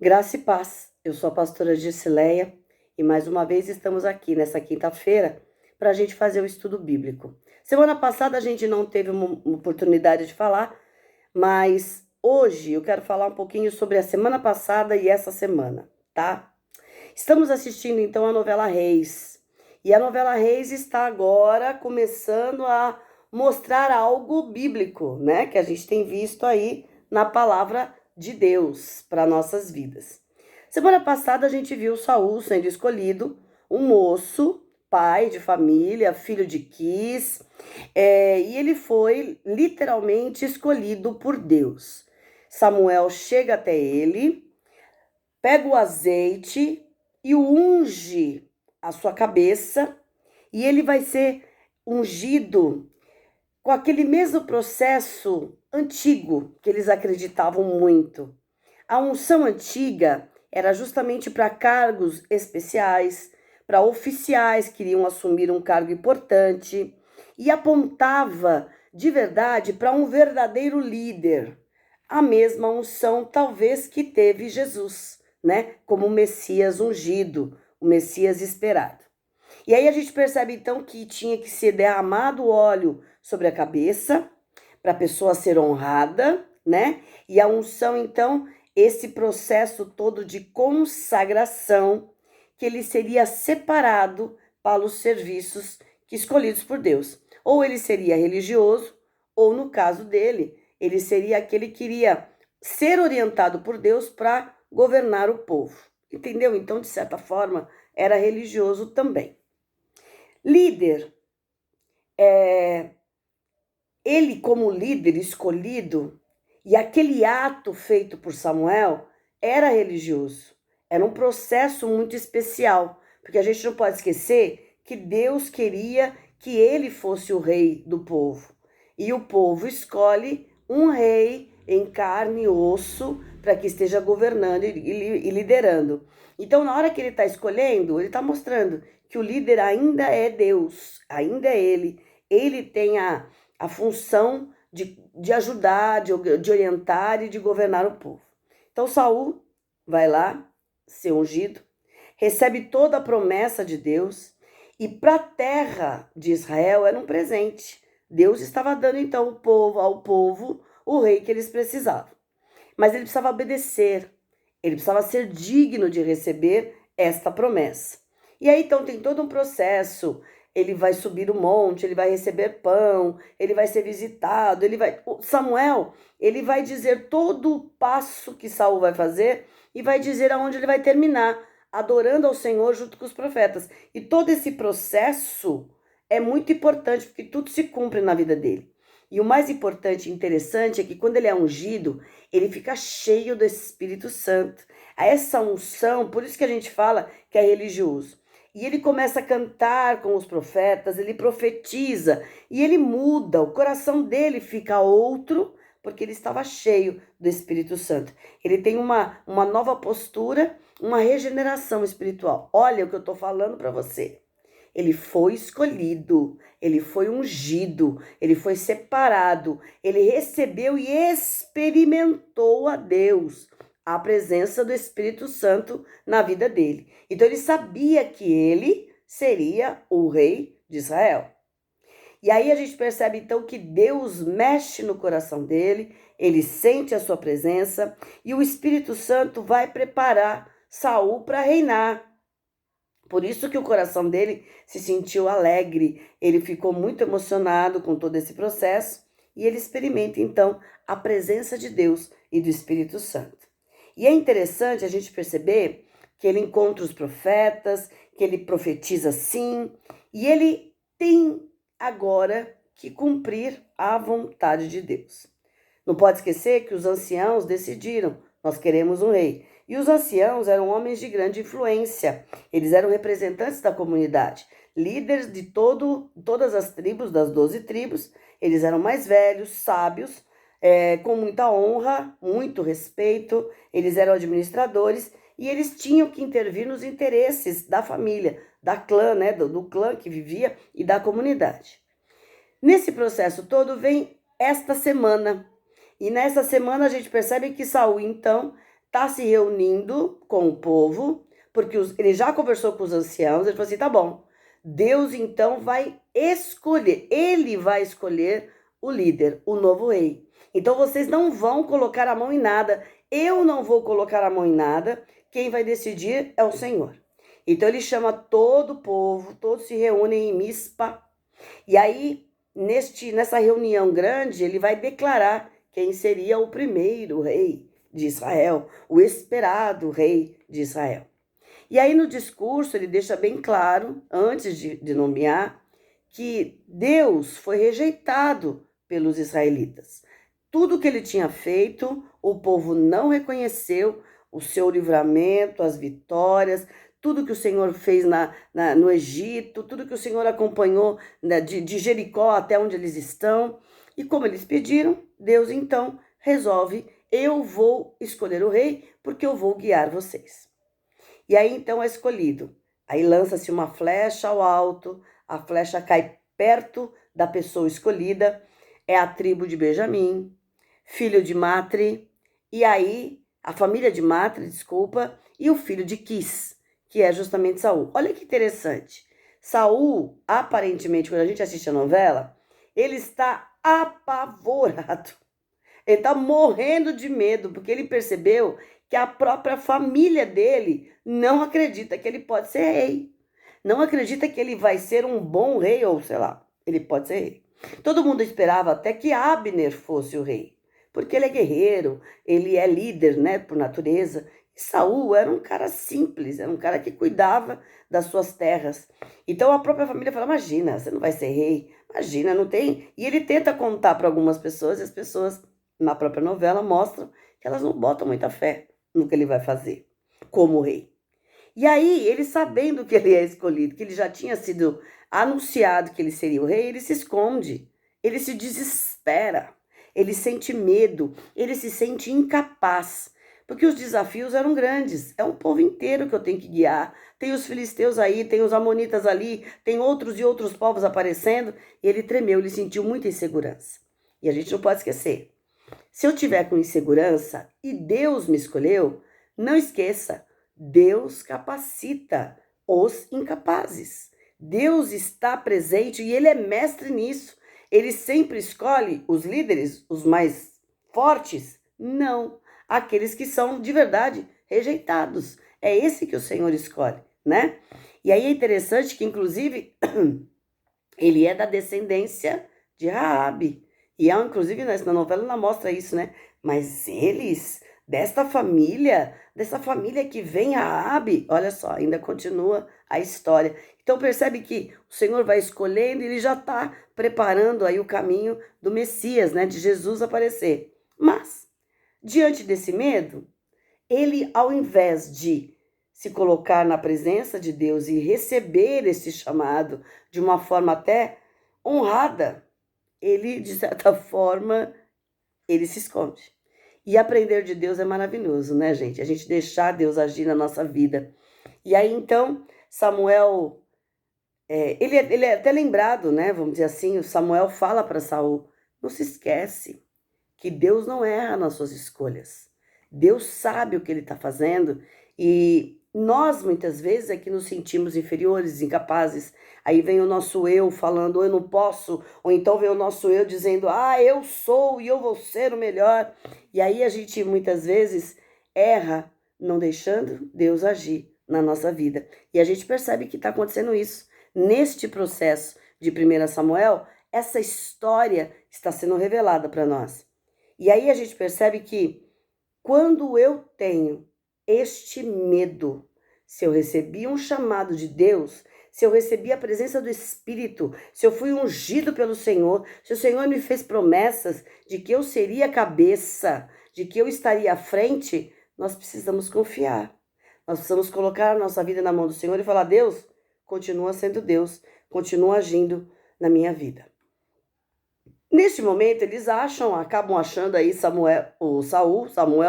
Graça e paz. Eu sou a pastora Gisileia e mais uma vez estamos aqui nessa quinta-feira para a gente fazer o estudo bíblico. Semana passada a gente não teve uma oportunidade de falar, mas hoje eu quero falar um pouquinho sobre a semana passada e essa semana, tá? Estamos assistindo então a novela Reis e a novela Reis está agora começando a mostrar algo bíblico, né? Que a gente tem visto aí na palavra de Deus para nossas vidas. Semana passada a gente viu Saul sendo escolhido, um moço, pai de família, filho de Quis, e ele foi literalmente escolhido por Deus. Samuel chega até ele, pega o azeite e o unge a sua cabeça, e ele vai ser ungido com aquele mesmo processo antigo que eles acreditavam muito. A unção antiga era justamente para cargos especiais, para oficiais que iriam assumir um cargo importante, e apontava de verdade para um verdadeiro líder. A mesma unção talvez que teve Jesus, né? Como o Messias ungido, o Messias esperado. E aí a gente percebe então que tinha que ser derramado óleo sobre a cabeça para a pessoa ser honrada, né? E a unção então, esse processo todo de consagração, que ele seria separado para os serviços escolhidos por Deus. Ou ele seria religioso, ou no caso dele, ele seria aquele que iria ser orientado por Deus para governar o povo. Entendeu? Então, de certa forma, era religioso também. Líder, ele como líder escolhido, e aquele ato feito por Samuel era religioso. Era um processo muito especial, porque a gente não pode esquecer que Deus queria que ele fosse o rei do povo. E o povo escolhe um rei em carne e osso para que esteja governando e liderando. Então, na hora que ele está escolhendo, ele está mostrando que o líder ainda é Deus, ainda é ele. Ele tem a função de ajudar, de orientar e de governar o povo. Então, Saul vai lá, ser ungido, recebe toda a promessa de Deus, e para a terra de Israel era um presente. Deus estava dando então ao povo o rei que eles precisavam. Mas ele precisava obedecer, ele precisava ser digno de receber esta promessa. E aí então tem todo um processo. Ele vai subir o monte, ele vai receber pão, ele vai ser visitado, Samuel, ele vai dizer todo o passo que Saul vai fazer e vai dizer aonde ele vai terminar, adorando ao Senhor junto com os profetas. E todo esse processo é muito importante, porque tudo se cumpre na vida dele. E o mais importante e interessante é que quando ele é ungido, ele fica cheio do Espírito Santo. Essa unção, por isso que a gente fala que é religioso. E ele começa a cantar com os profetas, ele profetiza, e ele muda, o coração dele fica outro, porque ele estava cheio do Espírito Santo. Ele tem uma nova postura, uma regeneração espiritual. Olha o que eu estou falando para você. Ele foi escolhido, ele foi ungido, ele foi separado, ele recebeu e experimentou a Deus, a presença do Espírito Santo na vida dele. Então ele sabia que ele seria o rei de Israel. E aí a gente percebe então que Deus mexe no coração dele, ele sente a sua presença e o Espírito Santo vai preparar Saul para reinar. Por isso que o coração dele se sentiu alegre, ele ficou muito emocionado com todo esse processo e ele experimenta então a presença de Deus e do Espírito Santo. E é interessante a gente perceber que ele encontra os profetas, que ele profetiza sim, e ele tem agora que cumprir a vontade de Deus. Não pode esquecer que os anciãos decidiram, nós queremos um rei. E os anciãos eram homens de grande influência, eles eram representantes da comunidade, líderes de todas as tribos, das 12 tribos, eles eram mais velhos, sábios, com muita honra, muito respeito, eles eram administradores e eles tinham que intervir nos interesses da família, da clã, né, do clã que vivia e da comunidade. Nesse processo todo vem esta semana, e nessa semana a gente percebe que Saul, então, está se reunindo com o povo, porque ele já conversou com os anciãos, ele falou assim, tá bom, Deus então vai escolher, ele vai escolher o líder, o novo rei. Então vocês não vão colocar a mão em nada, eu não vou colocar a mão em nada, quem vai decidir é o Senhor. Então ele chama todo o povo, todos se reúnem em Mispa, e aí nessa reunião grande ele vai declarar quem seria o primeiro rei de Israel, o esperado rei de Israel. E aí no discurso ele deixa bem claro, antes de nomear, que Deus foi rejeitado pelos israelitas. Tudo que ele tinha feito, o povo não reconheceu, o seu livramento, as vitórias, tudo que o Senhor fez no Egito, tudo que o Senhor acompanhou, né, de Jericó até onde eles estão. E como eles pediram, Deus então resolve, eu vou escolher o rei, porque eu vou guiar vocês. E aí então é escolhido. Aí lança-se uma flecha ao alto, a flecha cai perto da pessoa escolhida, é a tribo de Benjamim, filho de Matri, e aí a família de Matri, desculpa, e o filho de Quis, que é justamente Saul. Olha que interessante. Saul, aparentemente, quando a gente assiste a novela, ele está apavorado. Ele está morrendo de medo, porque ele percebeu que a própria família dele não acredita que ele pode ser rei. Não acredita que ele vai ser um bom rei, ou sei lá, ele pode ser rei. Todo mundo esperava até que Abner fosse o rei, porque ele é guerreiro, ele é líder, né, por natureza. E Saul era um cara simples, era um cara que cuidava das suas terras. Então a própria família fala, imagina, você não vai ser rei, imagina, não tem. E ele tenta contar para algumas pessoas, e as pessoas, na própria novela, mostram que elas não botam muita fé no que ele vai fazer como rei. E aí, ele sabendo que ele é escolhido, que ele já tinha sido anunciado que ele seria o rei, ele se esconde, ele se desespera, ele sente medo, ele se sente incapaz, porque os desafios eram grandes, é um povo inteiro que eu tenho que guiar, tem os filisteus aí, tem os amonitas ali, tem outros e outros povos aparecendo, e ele tremeu, ele sentiu muita insegurança. E a gente não pode esquecer, se eu tiver com insegurança e Deus me escolheu, não esqueça, Deus capacita os incapazes. Deus está presente e Ele é mestre nisso. Ele sempre escolhe os líderes, os mais fortes? Não, aqueles que são de verdade rejeitados. É esse que o Senhor escolhe, né? E aí é interessante que, inclusive, ele é da descendência de Raabe. E inclusive na novela ela mostra isso, né? Mas eles, dessa família que vem Raabe, olha só, ainda continua a história. Então percebe que o Senhor vai escolhendo e ele já está preparando aí o caminho do Messias, né? De Jesus aparecer. Mas, diante desse medo, ele, ao invés de se colocar na presença de Deus e receber esse chamado de uma forma até honrada, ele, de certa forma, ele se esconde. E aprender de Deus é maravilhoso, né, gente? A gente deixar Deus agir na nossa vida. E aí, então, Samuel, ele é até lembrado, né? Vamos dizer assim, o Samuel fala para Saul, não se esquece que Deus não erra nas suas escolhas. Deus sabe o que ele está fazendo e nós, muitas vezes, é que nos sentimos inferiores, incapazes. Aí vem o nosso eu falando, eu não posso, ou então vem o nosso eu dizendo, eu sou e eu vou ser o melhor. E aí a gente, muitas vezes, erra, não deixando Deus agir na nossa vida. E a gente percebe que está acontecendo isso. Neste processo de 1 Samuel, essa história está sendo revelada para nós. E aí a gente percebe que quando eu tenho este medo, se eu recebi um chamado de Deus, se eu recebi a presença do Espírito, se eu fui ungido pelo Senhor, se o Senhor me fez promessas de que eu seria a cabeça, de que eu estaria à frente, nós precisamos confiar. Nós precisamos colocar a nossa vida na mão do Senhor e falar, Deus, continua sendo Deus, continua agindo na minha vida. Neste momento, eles acabam achando aí Samuel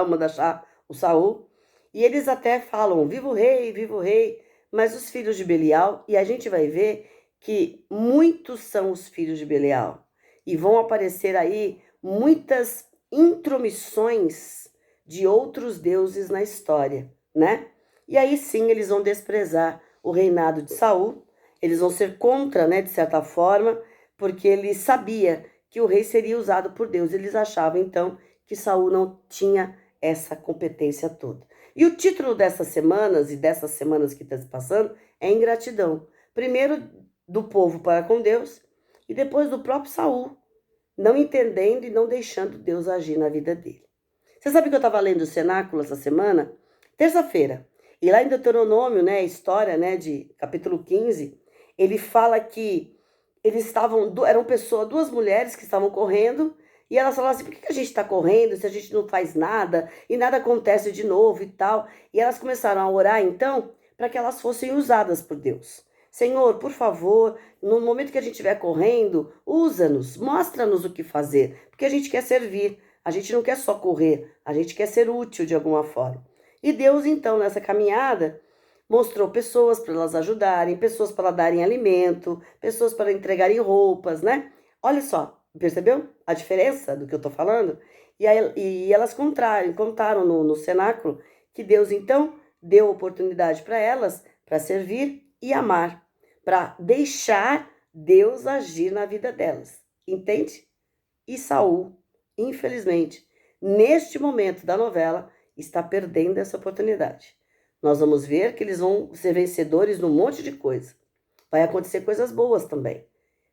manda achar o Saul, e eles até falam, viva o rei, mas os filhos de Belial, e a gente vai ver que muitos são os filhos de Belial, e vão aparecer aí muitas intromissões de outros deuses na história, né? E aí sim eles vão desprezar o reinado de Saul, eles vão ser contra, né, de certa forma, porque ele sabia que o rei seria usado por Deus. Eles achavam então que Saul não tinha essa competência toda. E o título dessas semanas e dessas semanas que está se passando é ingratidão. Primeiro do povo para com Deus e depois do próprio Saul, não entendendo e não deixando Deus agir na vida dele. Você sabe que eu estava lendo o Cenáculo essa semana? Terça-feira. E lá em Deuteronômio, né, a história, né, de capítulo 15, ele fala que eles estavam, eram duas mulheres que estavam correndo, e elas falaram assim, por que a gente está correndo se a gente não faz nada, e nada acontece de novo e tal? E elas começaram a orar, então, para que elas fossem usadas por Deus. Senhor, por favor, no momento que a gente estiver correndo, usa-nos, mostra-nos o que fazer, porque a gente quer servir, a gente não quer só correr, a gente quer ser útil de alguma forma. E Deus, então, nessa caminhada, mostrou pessoas para elas ajudarem, pessoas para darem alimento, pessoas para entregarem roupas, né? Olha só, percebeu a diferença do que eu estou falando? E elas contaram no cenáculo que Deus, então, deu oportunidade para elas para servir e amar, para deixar Deus agir na vida delas, entende? E Saul, infelizmente, neste momento da novela, está perdendo essa oportunidade. Nós vamos ver que eles vão ser vencedores num monte de coisa. Vai acontecer coisas boas também,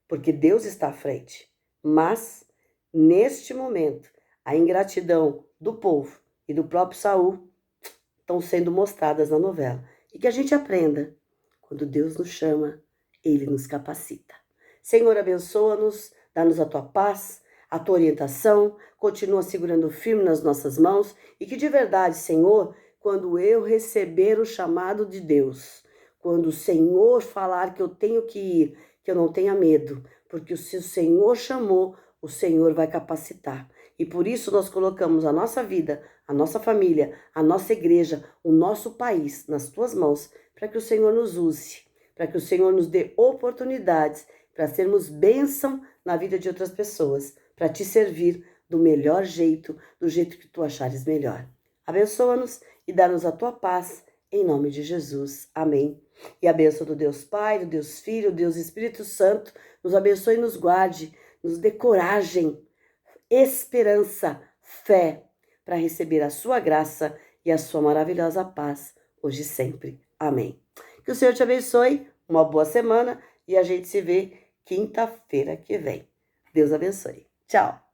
porque Deus está à frente. Mas, neste momento, a ingratidão do povo e do próprio Saul estão sendo mostradas na novela. E que a gente aprenda, quando Deus nos chama, Ele nos capacita. Senhor, abençoa-nos, dá-nos a tua paz, a tua orientação, continua segurando firme nas nossas mãos e que de verdade, Senhor, quando eu receber o chamado de Deus, quando o Senhor falar que eu tenho que ir, que eu não tenha medo, porque se o Senhor chamou, o Senhor vai capacitar. E por isso nós colocamos a nossa vida, a nossa família, a nossa igreja, o nosso país nas tuas mãos, para que o Senhor nos use, para que o Senhor nos dê oportunidades para sermos bênção na vida de outras pessoas, para te servir do melhor jeito, do jeito que tu achares melhor. Abençoa-nos e dá-nos a tua paz, em nome de Jesus. Amém. E a bênção do Deus Pai, do Deus Filho, do Deus Espírito Santo, nos abençoe e nos guarde, nos dê coragem, esperança, fé, para receber a sua graça e a sua maravilhosa paz, hoje e sempre. Amém. Que o Senhor te abençoe, uma boa semana e a gente se vê quinta-feira que vem. Deus abençoe. Tchau!